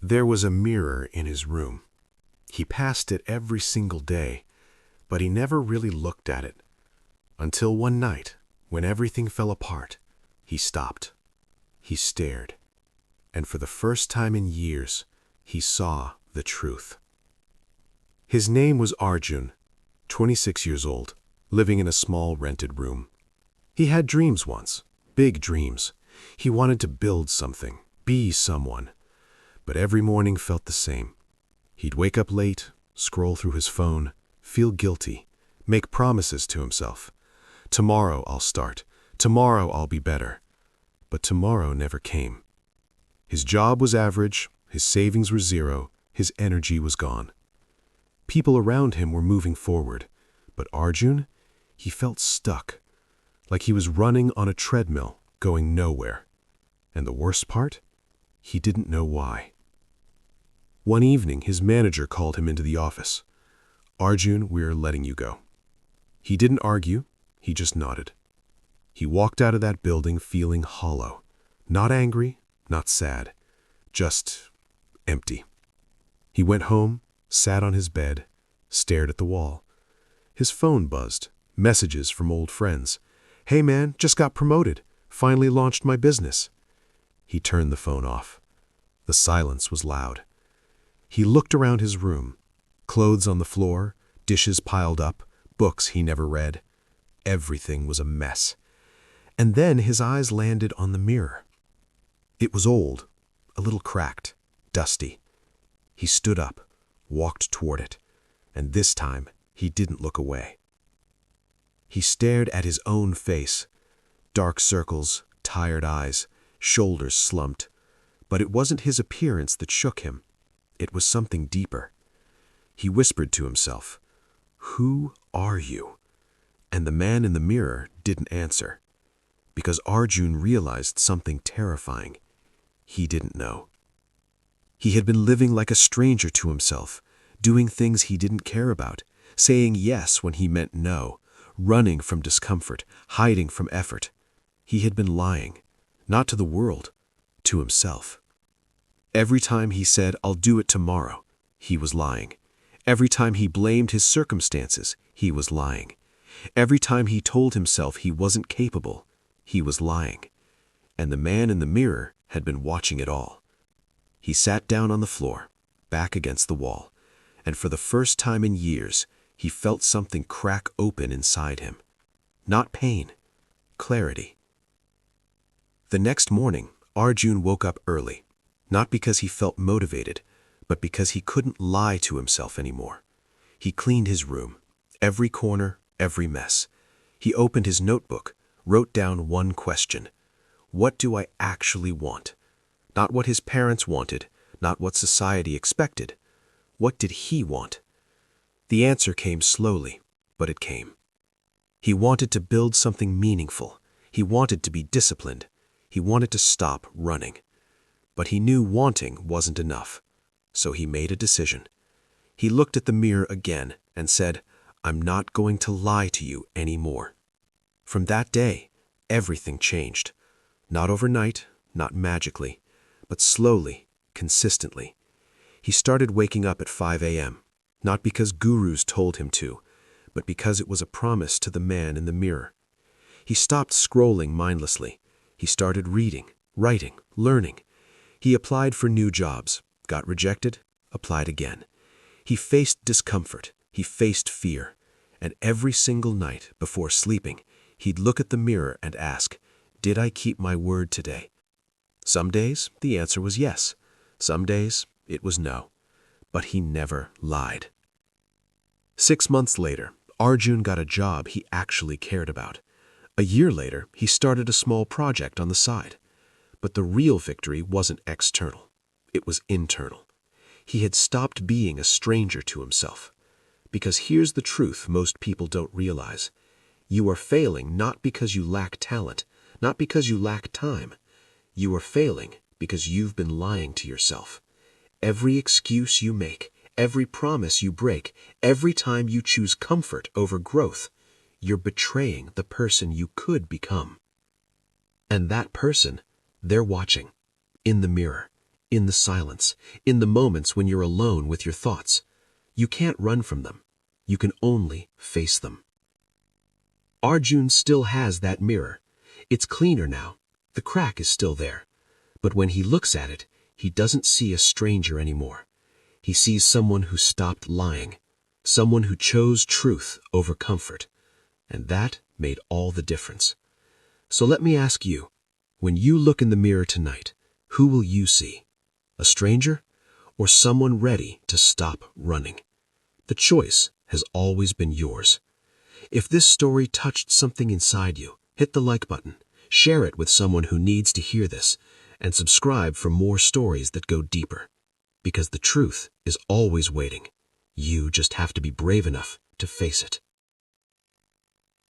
There was a mirror in his room. He passed it every single day, but he never really looked at it. Until one night, when everything fell apart, he stopped. He stared. And for the first time in years, he saw the truth. His name was Arjun, 26 years old, living in a small rented room. He had dreams once, big dreams. He wanted to build something, be someone. But every morning felt the same. He'd wake up late, scroll through his phone, feel guilty, make promises to himself. Tomorrow I'll start. Tomorrow I'll be better. But tomorrow never came. His job was average, his savings were zero, his energy was gone. People around him were moving forward, but Arjun, he felt stuck, like he was running on a treadmill, going nowhere. And the worst part? He didn't know why. One evening, his manager called him into the office. "Arjun, we're letting you go." He didn't argue, he just nodded. He walked out of that building feeling hollow. Not angry, not sad, just empty. He went home, sat on his bed, stared at the wall. His phone buzzed, messages from old friends. "Hey man, just got promoted, finally launched my business." He turned the phone off. The silence was loud. He looked around his room. Clothes on the floor, dishes piled up, books he never read. Everything was a mess. And then his eyes landed on the mirror. It was old, a little cracked, dusty. He stood up, walked toward it, and this time he didn't look away. He stared at his own face, dark circles, tired eyes, shoulders slumped. But it wasn't his appearance that shook him. It was something deeper. He whispered to himself, "Who are you?" And the man in the mirror didn't answer, because Arjun realized something terrifying. He didn't know. He had been living like a stranger to himself, doing things he didn't care about, saying yes when he meant no, running from discomfort, hiding from effort. He had been lying, not to the world, to himself. Every time he said, "I'll do it tomorrow," he was lying. Every time he blamed his circumstances, he was lying. Every time he told himself he wasn't capable, he was lying. And the man in the mirror had been watching it all. He sat down on the floor, back against the wall, and for the first time in years, he felt something crack open inside him. Not pain, clarity. The next morning, Arjun woke up early, not because he felt motivated, but because he couldn't lie to himself anymore. He cleaned his room, every corner, every mess. He opened his notebook, wrote down one question. What do I actually want? Not what his parents wanted, not what society expected. What did he want? The answer came slowly, but it came. He wanted to build something meaningful. He wanted to be disciplined. He wanted to stop running. But he knew wanting wasn't enough, so he made a decision. He looked at the mirror again and said, "I'm not going to lie to you anymore." From that day, everything changed. Not overnight, not magically, but slowly, consistently. He started waking up at 5 a.m., not because gurus told him to, but because it was a promise to the man in the mirror. He stopped scrolling mindlessly. He started reading, writing, learning. He applied for new jobs, got rejected, applied again. He faced discomfort, he faced fear, and every single night before sleeping, he'd look at the mirror and ask, "Did I keep my word today?" Some days, the answer was yes. Some days, it was no. But he never lied. 6 months later, Arjun got a job he actually cared about. A year later, he started a small project on the side. But the real victory wasn't external. It was internal. He had stopped being a stranger to himself. Because here's the truth most people don't realize. You are failing not because you lack talent, not because you lack time. You are failing because you've been lying to yourself. Every excuse you make, every promise you break, every time you choose comfort over growth, you're betraying the person you could become. And that person, they're watching, in the mirror, in the silence, in the moments when you're alone with your thoughts. You can't run from them. You can only face them. Arjun still has that mirror. It's cleaner now. The crack is still there. But when he looks at it, he doesn't see a stranger anymore. He sees someone who stopped lying, someone who chose truth over comfort. And that made all the difference. So let me ask you, when you look in the mirror tonight, who will you see? A stranger or someone ready to stop running? The choice has always been yours. If this story touched something inside you, hit the like button, share it with someone who needs to hear this, and subscribe for more stories that go deeper. Because the truth is always waiting. You just have to be brave enough to face it.